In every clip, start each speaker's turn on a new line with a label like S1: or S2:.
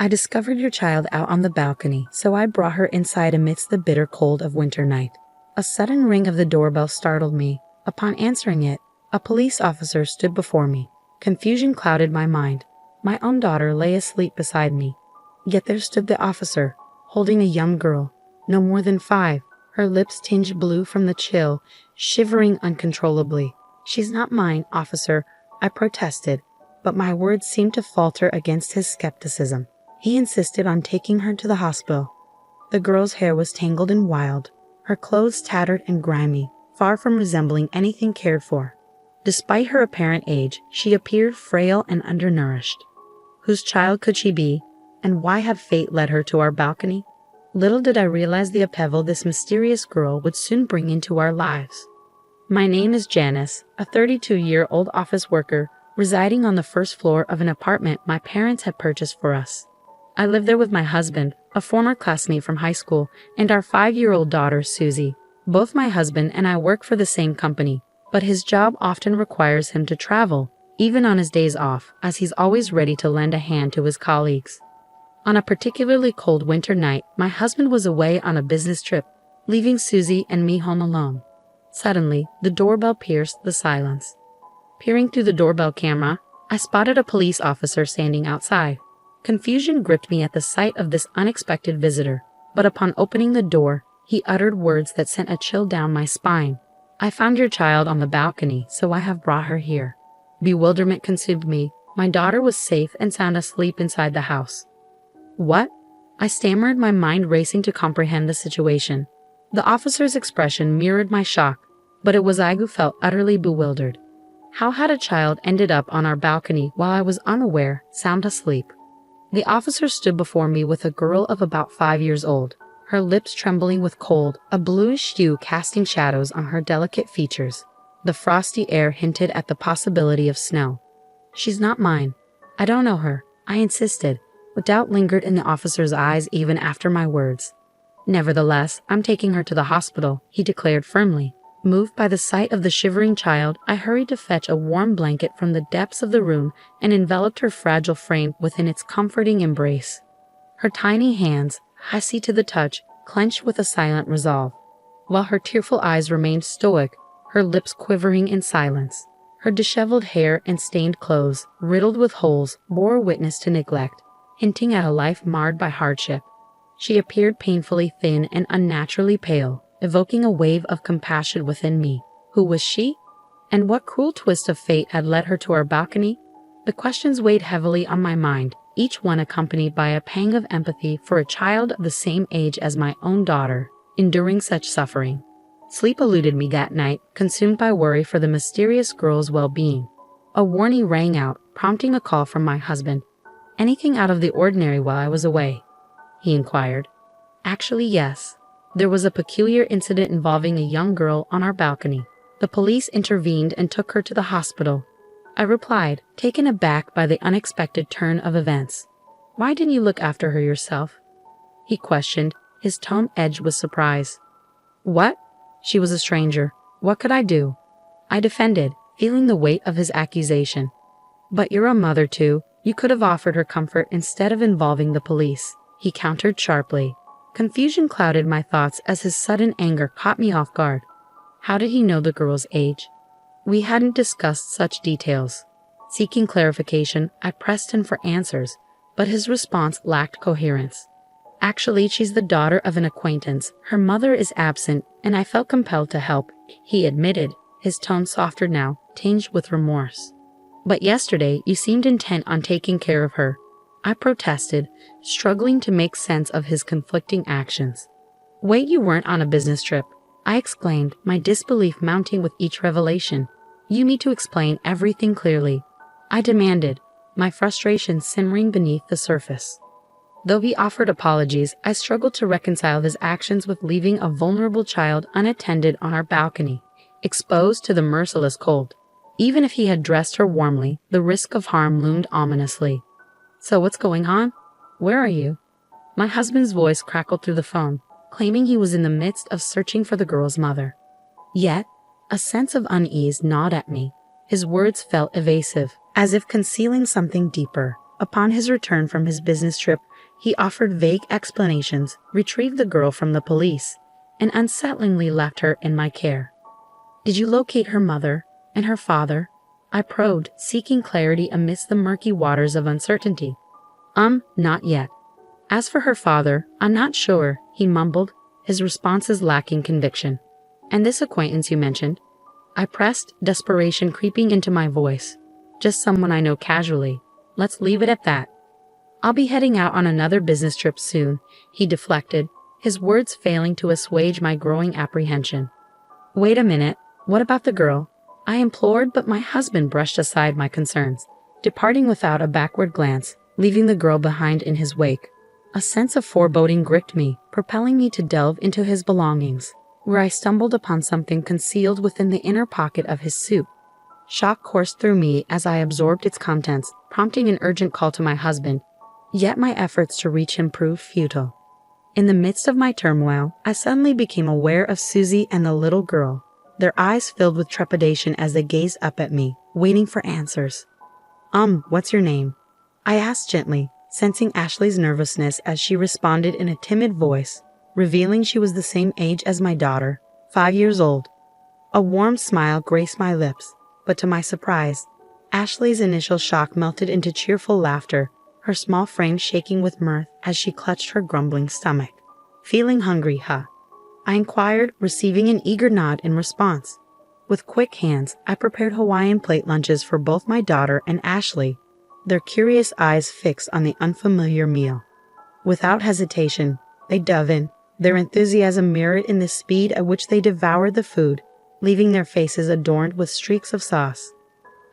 S1: I discovered your child out on the balcony, so I brought her inside amidst the bitter cold of winter night. A sudden ring of the doorbell startled me. Upon answering it, a police officer stood before me. Confusion clouded my mind. My own daughter lay asleep beside me. Yet there stood the officer, holding a young girl, no more than 5, her lips tinged blue from the chill, shivering uncontrollably. "She's not mine, officer," I protested, but my words seemed to falter against his skepticism. He insisted on taking her to the hospital. The girl's hair was tangled and wild, her clothes tattered and grimy, far from resembling anything cared for. Despite her apparent age, she appeared frail and undernourished. Whose child could she be, and why had fate led her to our balcony? Little did I realize the upheaval this mysterious girl would soon bring into our lives. My name is Janice, a 32-year-old office worker residing on the first floor of an apartment my parents had purchased for us. I live there with my husband, a former classmate from high school, and our 5-year-old daughter, Susie. Both my husband and I work for the same company, but his job often requires him to travel, even on his days off, as he's always ready to lend a hand to his colleagues. On a particularly cold winter night, my husband was away on a business trip, leaving Susie and me home alone. Suddenly, the doorbell pierced the silence. Peering through the doorbell camera, I spotted a police officer standing outside. Confusion gripped me at the sight of this unexpected visitor, but upon opening the door, he uttered words that sent a chill down my spine. "I found your child on the balcony, so I have brought her here." Bewilderment consumed me. My daughter was safe and sound asleep inside the house. "What?" I stammered, my mind racing to comprehend the situation. The officer's expression mirrored my shock, but it was I who felt utterly bewildered. How had a child ended up on our balcony while I was unaware, sound asleep? The officer stood before me with a girl of about 5 years old, her lips trembling with cold, a bluish hue casting shadows on her delicate features. The frosty air hinted at the possibility of snow. "She's not mine. I don't know her," I insisted, but doubt lingered in the officer's eyes even after my words. "Nevertheless, I'm taking her to the hospital," he declared firmly. Moved by the sight of the shivering child, I hurried to fetch a warm blanket from the depths of the room and enveloped her fragile frame within its comforting embrace. Her tiny hands, icy to the touch, clenched with a silent resolve, while her tearful eyes remained stoic, her lips quivering in silence. Her disheveled hair and stained clothes, riddled with holes, bore witness to neglect, hinting at a life marred by hardship. She appeared painfully thin and unnaturally pale, evoking a wave of compassion within me. Who was she? And what cruel twist of fate had led her to our balcony? The questions weighed heavily on my mind, each one accompanied by a pang of empathy for a child of the same age as my own daughter, enduring such suffering. Sleep eluded me that night, consumed by worry for the mysterious girl's well-being. A warning rang out, prompting a call from my husband. "Anything out of the ordinary while I was away?" he inquired. "Actually, yes. There was a peculiar incident involving a young girl on our balcony. The police intervened and took her to the hospital," I replied, taken aback by the unexpected turn of events. "Why didn't you look after her yourself?" he questioned, his tone edged with surprise. "What? She was a stranger. What could I do?" I defended, feeling the weight of his accusation. "But you're a mother too. You could have offered her comfort instead of involving the police," he countered sharply. Confusion clouded my thoughts as his sudden anger caught me off guard. How did he know the girl's age? We hadn't discussed such details. Seeking clarification, I pressed him for answers, but his response lacked coherence. "Actually, she's the daughter of an acquaintance. Her mother is absent, and I felt compelled to help," he admitted, his tone softer now, tinged with remorse. "But yesterday, you seemed intent on taking care of her," I protested, struggling to make sense of his conflicting actions. "Wait, you weren't on a business trip," I exclaimed, my disbelief mounting with each revelation. "You need to explain everything clearly," I demanded, my frustration simmering beneath the surface. Though he offered apologies, I struggled to reconcile his actions with leaving a vulnerable child unattended on our balcony, exposed to the merciless cold. Even if he had dressed her warmly, the risk of harm loomed ominously. "So what's going on? Where are you?" My husband's voice crackled through the phone, claiming he was in the midst of searching for the girl's mother. Yet, a sense of unease gnawed at me. His words felt evasive, as if concealing something deeper. Upon his return from his business trip, he offered vague explanations, retrieved the girl from the police, and unsettlingly left her in my care. Did you locate her mother and her father? I probed, seeking clarity amidst the murky waters of uncertainty. Not yet. As for her father, I'm not sure, he mumbled, his responses lacking conviction. And this acquaintance you mentioned? I pressed, desperation creeping into my voice. Just someone I know casually. Let's leave it at that. I'll be heading out on another business trip soon, he deflected, his words failing to assuage my growing apprehension. Wait a minute, what about the girl? I implored, but my husband brushed aside my concerns, departing without a backward glance, leaving the girl behind in his wake. A sense of foreboding gripped me, propelling me to delve into his belongings, where I stumbled upon something concealed within the inner pocket of his suit. Shock coursed through me as I absorbed its contents, prompting an urgent call to my husband, yet my efforts to reach him proved futile. In the midst of my turmoil, I suddenly became aware of Susie and the little girl, their eyes filled with trepidation as they gazed up at me, waiting for answers. What's your name? I asked gently, sensing Ashley's nervousness as she responded in a timid voice, revealing she was the same age as my daughter, 5 years old. A warm smile graced my lips, but to my surprise, Ashley's initial shock melted into cheerful laughter, her small frame shaking with mirth as she clutched her grumbling stomach. Feeling hungry, huh? I inquired, receiving an eager nod in response. With quick hands, I prepared Hawaiian plate lunches for both my daughter and Ashley, their curious eyes fixed on the unfamiliar meal. Without hesitation, they dove in, their enthusiasm mirrored in the speed at which they devoured the food, leaving their faces adorned with streaks of sauce.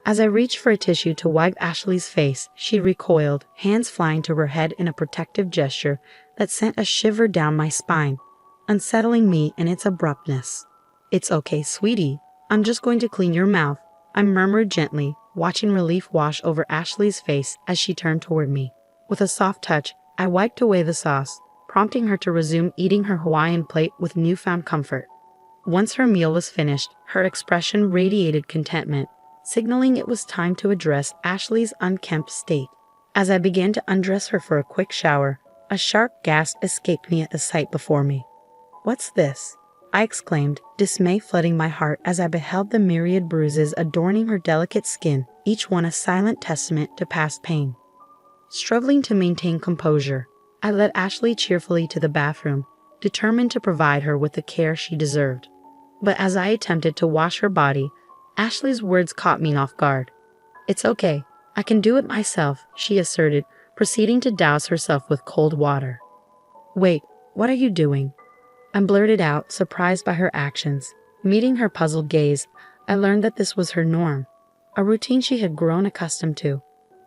S1: As I reached for a tissue to wipe Ashley's face, she recoiled, hands flying to her head in a protective gesture that sent a shiver down my spine, unsettling me in its abruptness. It's okay, sweetie. I'm just going to clean your mouth, I murmured gently, watching relief wash over Ashley's face as she turned toward me. With a soft touch, I wiped away the sauce, prompting her to resume eating her Hawaiian plate with newfound comfort. Once her meal was finished, her expression radiated contentment, signaling it was time to address Ashley's unkempt state. As I began to undress her for a quick shower, a sharp gasp escaped me at the sight before me. What's this? I exclaimed, dismay flooding my heart as I beheld the myriad bruises adorning her delicate skin, each one a silent testament to past pain. Struggling to maintain composure, I led Ashley cheerfully to the bathroom, determined to provide her with the care she deserved. But as I attempted to wash her body, Ashley's words caught me off guard. It's okay, I can do it myself, she asserted, proceeding to douse herself with cold water. Wait, what are you doing? I blurted out, surprised by her actions. Meeting her puzzled gaze, I learned that this was her norm, a routine she had grown accustomed to.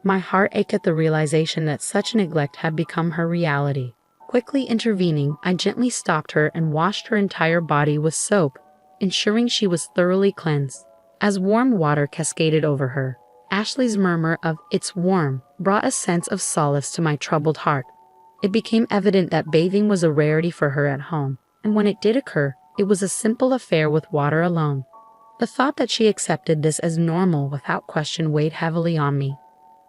S1: My heart ached at the realization that such neglect had become her reality. Quickly intervening, I gently stopped her and washed her entire body with soap, ensuring she was thoroughly cleansed. As warm water cascaded over her, Ashley's murmur of "it's warm" brought a sense of solace to my troubled heart. It became evident that bathing was a rarity for her at home, and when it did occur, it was a simple affair with water alone. The thought that she accepted this as normal without question weighed heavily on me.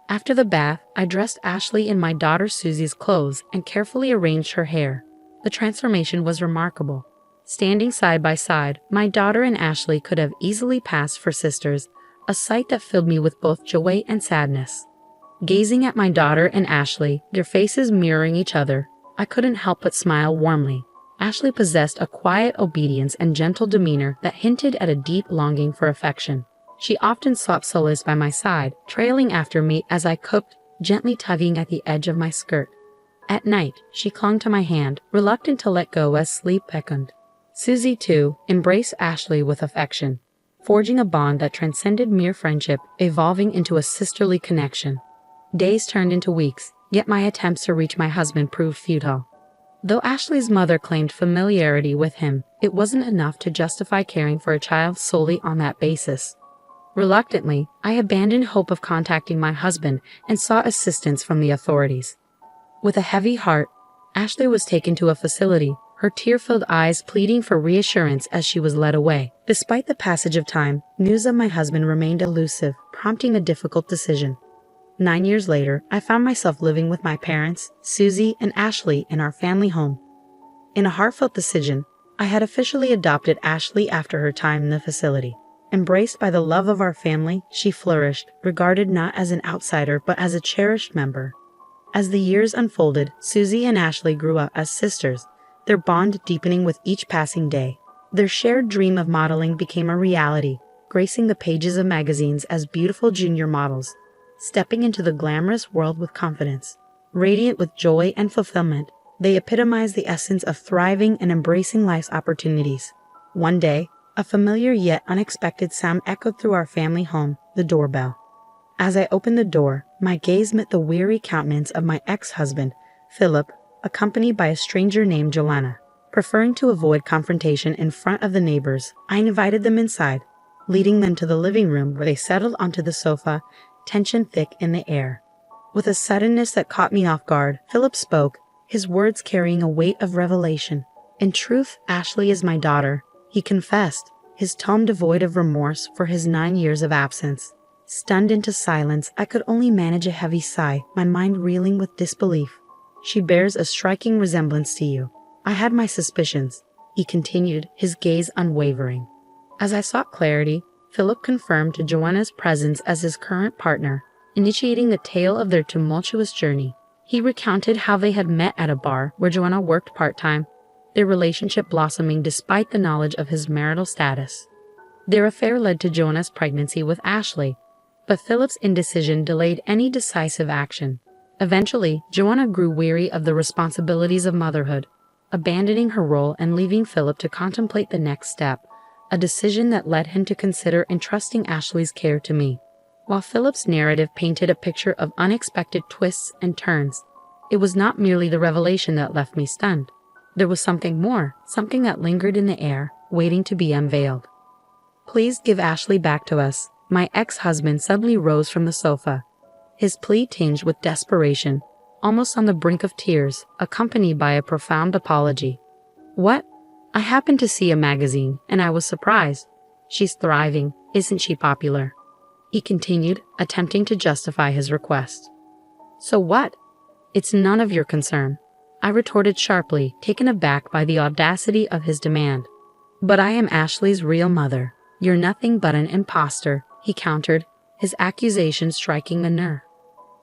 S1: After the bath, I dressed Ashley in my daughter Susie's clothes and carefully arranged her hair. The transformation was remarkable. Standing side by side, my daughter and Ashley could have easily passed for sisters, a sight that filled me with both joy and sadness. Gazing at my daughter and Ashley, their faces mirroring each other, I couldn't help but smile warmly. Ashley possessed a quiet obedience and gentle demeanor that hinted at a deep longing for affection. She often sought solace by my side, trailing after me as I cooked, gently tugging at the edge of my skirt. At night, she clung to my hand, reluctant to let go as sleep beckoned. Susie, too, embraced Ashley with affection, forging a bond that transcended mere friendship, evolving into a sisterly connection. Days turned into weeks, yet my attempts to reach my husband proved futile. Though Ashley's mother claimed familiarity with him, it wasn't enough to justify caring for a child solely on that basis. Reluctantly, I abandoned hope of contacting my husband and sought assistance from the authorities. With a heavy heart, Ashley was taken to a facility, her tear-filled eyes pleading for reassurance as she was led away. Despite the passage of time, news of my husband remained elusive, prompting a difficult decision. 9 years later, I found myself living with my parents, Susie and Ashley, in our family home. In a heartfelt decision, I had officially adopted Ashley after her time in the facility. Embraced by the love of our family, she flourished, regarded not as an outsider but as a cherished member. As the years unfolded, Susie and Ashley grew up as sisters, their bond deepening with each passing day. Their shared dream of modeling became a reality, gracing the pages of magazines as beautiful junior models, stepping into the glamorous world with confidence. Radiant with joy and fulfillment, they epitomize the essence of thriving and embracing life's opportunities. One day, a familiar yet unexpected sound echoed through our family home, the doorbell. As I opened the door, my gaze met the weary countenance of my ex-husband, Philip, accompanied by a stranger named Joanna. Preferring to avoid confrontation in front of the neighbors, I invited them inside, leading them to the living room where they settled onto the sofa, tension thick in the air. With a suddenness that caught me off guard, Philip spoke, his words carrying a weight of revelation. "In truth, Ashley is my daughter," he confessed, his tone devoid of remorse for his 9 years of absence. Stunned into silence, I could only manage a heavy sigh, my mind reeling with disbelief. "She bears a striking resemblance to you. I had my suspicions," he continued, his gaze unwavering. As I sought clarity, Philip confirmed to Joanna's presence as his current partner, initiating the tale of their tumultuous journey. He recounted how they had met at a bar where Joanna worked part-time, their relationship blossoming despite the knowledge of his marital status. Their affair led to Joanna's pregnancy with Ashley, but Philip's indecision delayed any decisive action. Eventually, Joanna grew weary of the responsibilities of motherhood, abandoning her role and leaving Philip to contemplate the next step, a decision that led him to consider entrusting Ashley's care to me. While Philip's narrative painted a picture of unexpected twists and turns, it was not merely the revelation that left me stunned. There was something more, something that lingered in the air, waiting to be unveiled. "Please give Ashley back to us." My ex-husband suddenly rose from the sofa, his plea tinged with desperation, almost on the brink of tears, accompanied by a profound apology. "What? I happened to see a magazine, and I was surprised. She's thriving, isn't she popular?" he continued, attempting to justify his request. "So what? It's none of your concern," I retorted sharply, taken aback by the audacity of his demand. "But I am Ashley's real mother. You're nothing but an imposter," he countered, his accusation striking a nerve.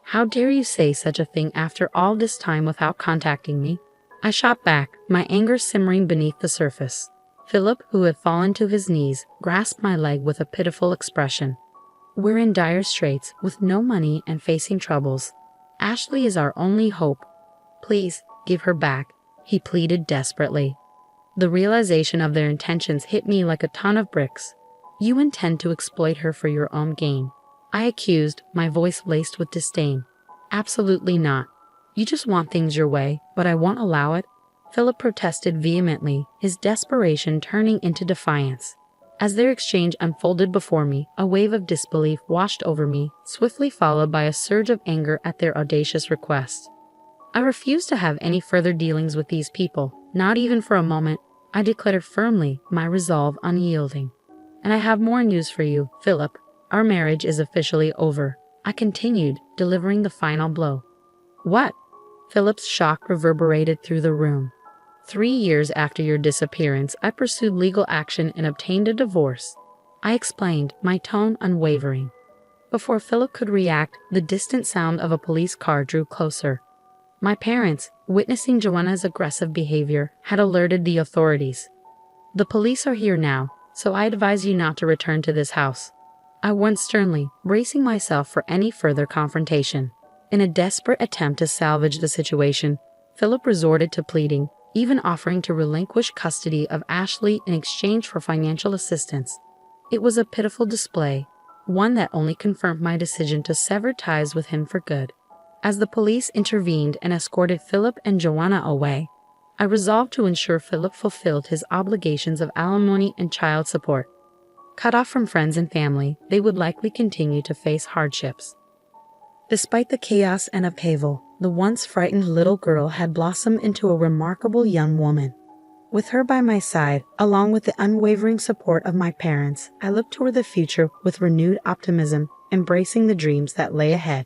S1: "How dare you say such a thing after all this time without contacting me?" I shot back, my anger simmering beneath the surface. Philip, who had fallen to his knees, grasped my leg with a pitiful expression. "We're in dire straits, with no money and facing troubles. Ashley is our only hope. Please, give her back," he pleaded desperately. The realization of their intentions hit me like a ton of bricks. "You intend to exploit her for your own gain," I accused, my voice laced with disdain. "Absolutely not. You just want things your way, but I won't allow it," Philip protested vehemently, his desperation turning into defiance. As their exchange unfolded before me, a wave of disbelief washed over me, swiftly followed by a surge of anger at their audacious request. I refused to have any further dealings with these people, not even for a moment. I declared firmly, my resolve unyielding. "And I have more news for you, Philip. Our marriage is officially over," I continued, delivering the final blow. "What?" Philip's shock reverberated through the room. 3 years after your disappearance, I pursued legal action and obtained a divorce," I explained, my tone unwavering. Before Philip could react, the distant sound of a police car drew closer. My parents, witnessing Joanna's aggressive behavior, had alerted the authorities. "The police are here now, so I advise you not to return to this house," I warned sternly, bracing myself for any further confrontation. In a desperate attempt to salvage the situation, Philip resorted to pleading, even offering to relinquish custody of Ashley in exchange for financial assistance. It was a pitiful display, one that only confirmed my decision to sever ties with him for good. As the police intervened and escorted Philip and Joanna away, I resolved to ensure Philip fulfilled his obligations of alimony and child support. Cut off from friends and family, they would likely continue to face hardships. Despite the chaos and upheaval, the once frightened little girl had blossomed into a remarkable young woman. With her by my side, along with the unwavering support of my parents, I looked toward the future with renewed optimism, embracing the dreams that lay ahead.